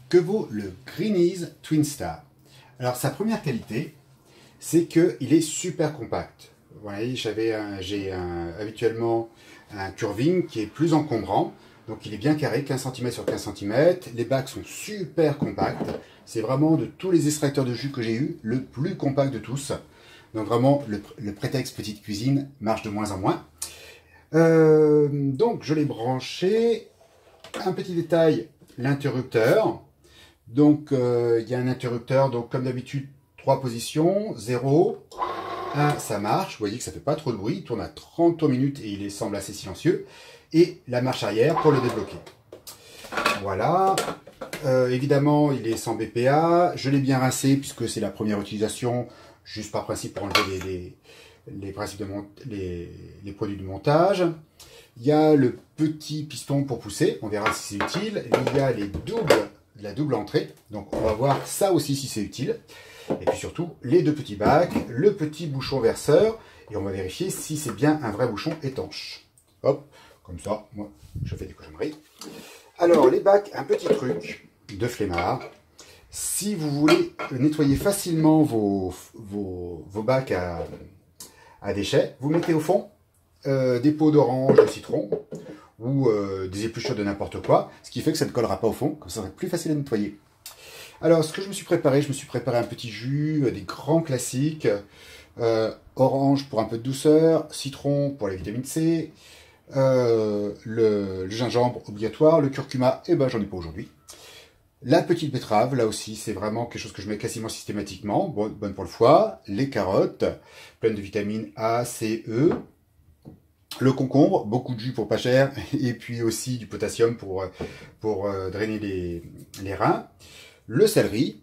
Que vaut le Greenease Twin Star? Alors sa première qualité, c'est qu'il est super compact. Vous voyez, j'ai habituellement un curving qui est plus encombrant, donc il est bien carré, 15 cm sur 15 cm. Les bacs sont super compacts. C'est vraiment de tous les extracteurs de jus que j'ai eu, le plus compact de tous. Donc vraiment, le prétexte petite cuisine marche de moins en moins. Donc je l'ai branché. Un petit détail, l'interrupteur. Donc il y a un interrupteur, donc comme d'habitude, 3 positions, 0, 1, ça marche. Vous voyez que ça fait pas trop de bruit, il tourne à 30 minutes et il semble assez silencieux. Et la marche arrière pour le débloquer. Voilà. Évidemment, il est sans BPA. Je l'ai bien rincé puisque c'est la première utilisation, juste par principe pour enlever les produits de montage. Il y a le petit piston pour pousser, on verra si c'est utile. Il y a la double entrée, donc on va voir ça aussi si c'est utile. Et puis surtout, les deux petits bacs, le petit bouchon verseur, et on va vérifier si c'est bien un vrai bouchon étanche. Hop, comme ça, moi, je fais des cochonneries. Alors, les bacs, un petit truc de flemmard. Si vous voulez nettoyer facilement vos bacs à déchets, vous mettez au fond des peaux d'orange, de citron, ou des épluchures de n'importe quoi, ce qui fait que ça ne collera pas au fond, comme ça sera plus facile à nettoyer. Alors, ce que je me suis préparé un petit jus, des grands classiques, orange pour un peu de douceur, citron pour la vitamine C, le gingembre obligatoire, le curcuma, et ben j'en ai pas aujourd'hui. La petite betterave, là aussi, c'est vraiment quelque chose que je mets quasiment systématiquement, bonne pour le foie, les carottes, pleines de vitamines A, C, E, le concombre, beaucoup de jus pour pas cher, et puis aussi du potassium pour drainer les reins. Le céleri,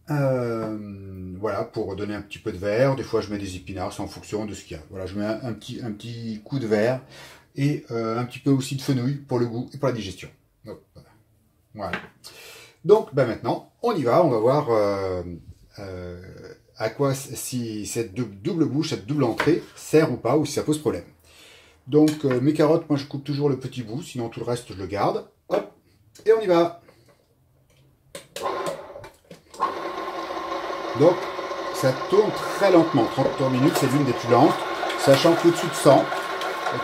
voilà, pour donner un petit peu de vert. Des fois, je mets des épinards, c'est en fonction de ce qu'il y a. Voilà, je mets un petit coup de vert et un petit peu aussi de fenouil pour le goût et pour la digestion. Donc, voilà. Donc, ben maintenant, on y va. On va voir à quoi si cette double bouche, cette double entrée sert ou pas, ou si ça pose problème. Donc, mes carottes, moi, je coupe toujours le petit bout, sinon tout le reste, je le garde. Hop, et on y va. Donc, ça tourne très lentement, 30 minutes, c'est l'une des plus lentes, sachant qu'au-dessus de 100,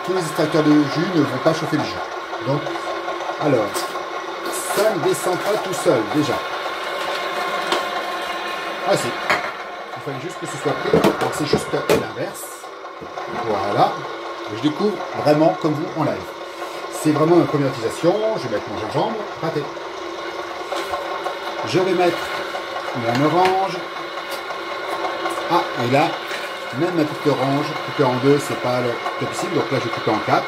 tous les extracteurs de jus ne vont pas chauffer le jus. Donc, alors, ça ne descend pas tout seul, déjà. Ah si, il fallait juste que ce soit pris, alors c'est juste l'inverse. Voilà, je découvre vraiment comme vous en live. C'est vraiment une première utilisation, je vais mettre mon gingembre, raté. Je vais mettre mon orange. Ah, et là, même ma petite orange, coupée en deux, c'est pas le possible, donc là je vais couper en 4.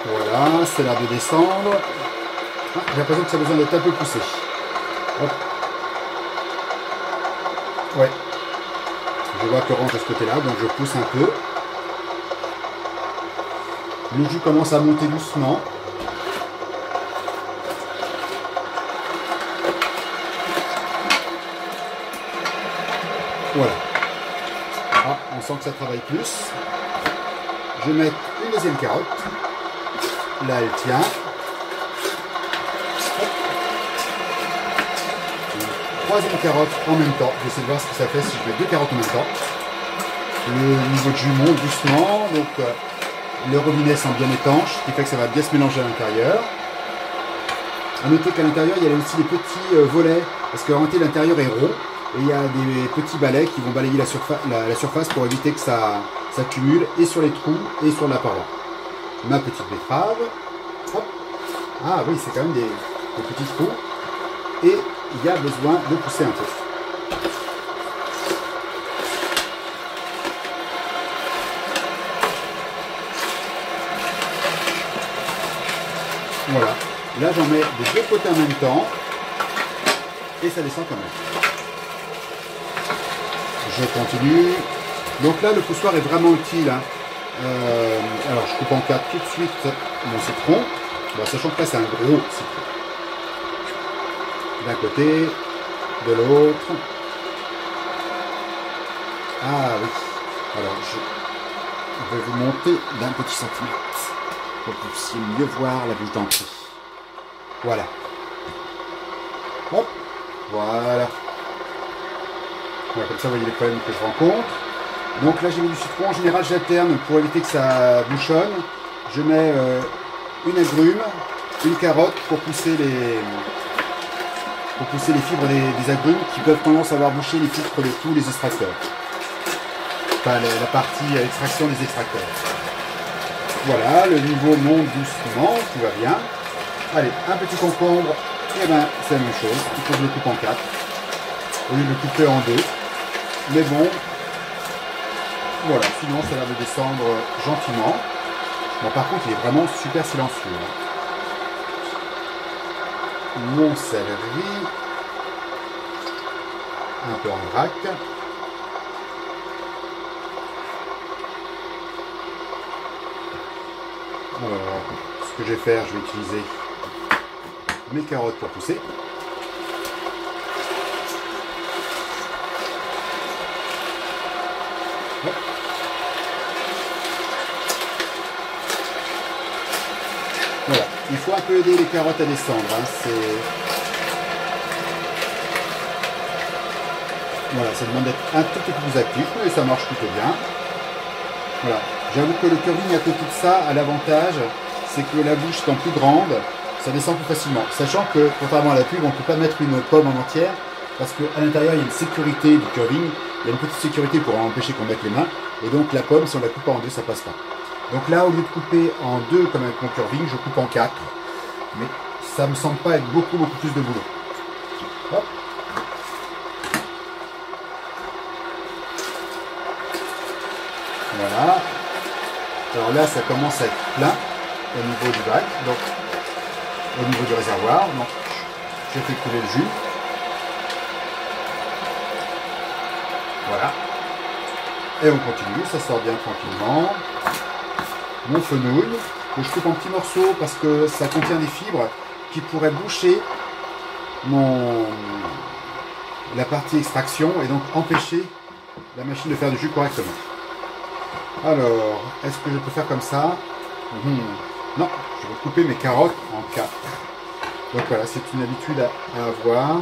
Voilà, c'est l'heure de descendre. Ah, j'ai l'impression que ça a besoin d'être un peu poussé. Hop. Ouais. Je vois que l'orange de ce côté-là, donc je pousse un peu. Le jus commence à monter doucement. Voilà. Ah, on sent que ça travaille plus. Je vais mettre une deuxième carotte. Là, elle tient. Hop. Une troisième carotte en même temps. Je vais essayer de voir ce que ça fait si je mets deux carottes en même temps. Le niveau de jus monte doucement. Donc, le robinet sent bien étanche, ce qui fait que ça va bien se mélanger à l'intérieur. A noter qu'à l'intérieur, il y a aussi des petits volets, parce qu'en réalité, l'intérieur est rond. Et il y a des petits balais qui vont balayer la surface pour éviter que ça s'accumule et sur les trous et sur la paroi. Ma petite betterave. Hop. Ah oui, c'est quand même des petits trous. Et il y a besoin de pousser un peu. Voilà. Là, j'en mets des deux côtés en même temps. Et ça descend quand même. Je continue. Donc là, le poussoir est vraiment utile. Hein. Alors, je coupe en 4 tout de suite mon citron. Bon, sachant que là, c'est un gros citron. D'un côté, de l'autre. Ah oui. Alors, Je vais vous monter d'un petit centimètre pour que vous puissiez mieux voir la bouche d'entrée. Voilà. Hop, voilà. Voilà, comme ça, vous voyez les problèmes que je rencontre. Donc là, j'ai mis du citron. En général, j'alterne pour éviter que ça bouchonne. Je mets une agrume, une carotte pour pousser les fibres des agrumes qui peuvent tendance à avoir bouché les filtres de tous les extracteurs. Enfin, la partie extraction des extracteurs. Voilà, le niveau monte doucement, tout va bien. Allez, un petit concombre, et ben c'est la même chose. Il faut que je le coupe en 4 au lieu de le couper en 2. Mais bon, voilà, sinon ça a l'air de descendre gentiment. Bon, par contre, il est vraiment super silencieux. Mon céleri, un peu en vrac. Alors, ce que je vais faire, je vais utiliser mes carottes pour pousser. Hop. Voilà, il faut un peu aider les carottes à descendre. Hein. Voilà, ça demande d'être un tout petit peu plus actif, mais ça marche plutôt bien. Voilà. J'avoue que le curving à côté de ça a l'avantage, c'est que la bouche étant plus grande, ça descend plus facilement. Sachant que, contrairement à la pub, on ne peut pas mettre une pomme en entière, parce qu'à l'intérieur, il y a une sécurité du curving, il y a une petite sécurité pour empêcher qu'on mette les mains, et donc la pomme, si on la coupe en 2, ça passe pas. Donc là, au lieu de couper en 2 comme avec mon curving, je coupe en 4, mais ça me semble pas être beaucoup plus de boulot. Hop. Voilà. Alors là, ça commence à être plein au niveau du bac, donc au niveau du réservoir. Donc, je fais couler le jus. Voilà. Et on continue, ça sort bien tranquillement. Mon fenouil, que je coupe en petits morceaux parce que ça contient des fibres qui pourraient boucher la partie extraction et donc empêcher la machine de faire du jus correctement. Alors, est-ce que je peux faire comme ça? Non, je vais couper mes carottes en 4. Donc voilà, c'est une habitude à avoir.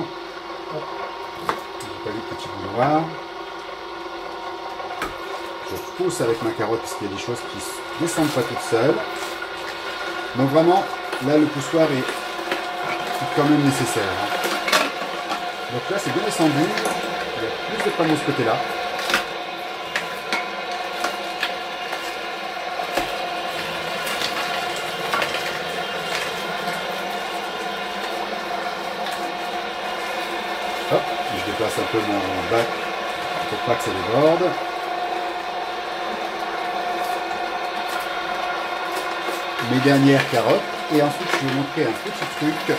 J'ai pas vu le petit bout noir. Je pousse avec ma carotte parce qu'il y a des choses qui ne descendent pas toutes seules. Donc vraiment, là le poussoir est quand même nécessaire. Donc là c'est bien descendu. Il y a plus de panneaux de ce côté-là. Hop, je déplace un peu mon bac pour pas que ça déborde. Mes dernières carottes, et ensuite je vais vous montrer un petit truc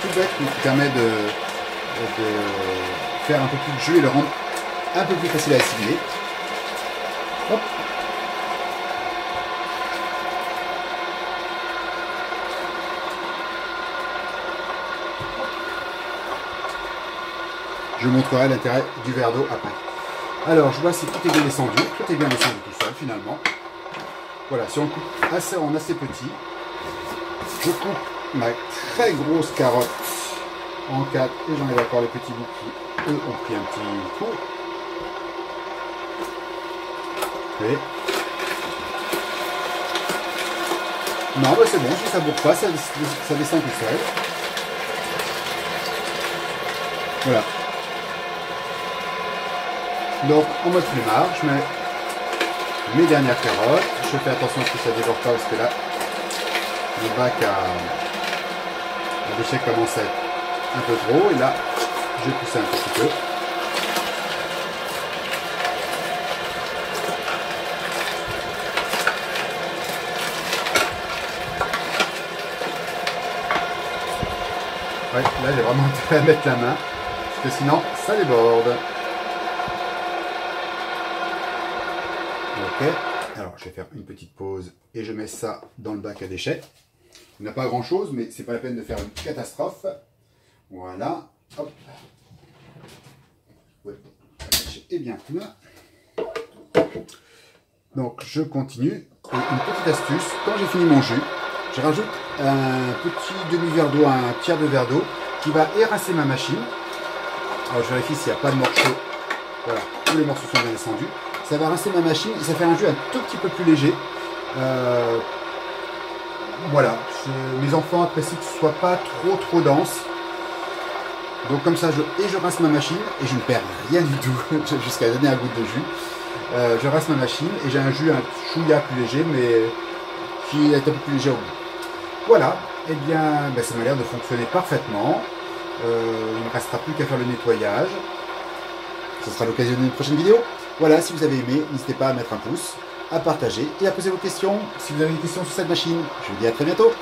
tout bête qui permet de faire un peu plus de jus et le rendre un peu plus facile à assimiler. Hop. Je vous montrerai l'intérêt du verre d'eau après. Alors je vois si tout est bien descendu, tout est bien descendu tout seul finalement. Voilà, si on coupe en assez petit, je coupe ma très grosse carotte en 4 et j'enlève encore les petits bouts qui, eux, ont pris un petit coup. Et... non, bah c'est bon, si ça ne bourre pas, ça descend tout seul. Voilà. Donc, en mode flemmard, je mets mes dernières carottes. Je fais attention à ce que ça ne déborde pas parce que là, le bac à déchets commence à être un peu trop. Et là, je vais pousser un petit peu. Ouais, là j'ai vraiment intérêt à mettre la main parce que sinon ça déborde. Ok. Alors, je vais faire une petite pause et je mets ça dans le bac à déchets. Il n'y a pas grand chose, mais c'est pas la peine de faire une catastrophe. Voilà. Hop. Ouais. Et bien plein. Donc je continue. Et une petite astuce, quand j'ai fini mon jus, je rajoute un petit demi-verre d'eau, un tiers de verre d'eau qui va érincer ma machine. Alors je vérifie s'il n'y a pas de morceaux. Voilà, tous les morceaux sont bien descendus. Ça va rincer ma machine et ça fait un jus un tout petit peu plus léger. Voilà, mes enfants apprécient que ce soit pas trop dense. Donc comme ça, je rince ma machine et je ne perds rien du tout jusqu'à donner un goutte de jus. Je rince ma machine et j'ai un jus un chouïa plus léger, mais qui est un peu plus léger au goût. Voilà, et bien ça m'a l'air de fonctionner parfaitement. Il ne me restera plus qu'à faire le nettoyage. Ce sera l'occasion d'une prochaine vidéo. Voilà, si vous avez aimé, n'hésitez pas à mettre un pouce, à partager et à poser vos questions. Si vous avez des questions sur cette machine, je vous dis à très bientôt.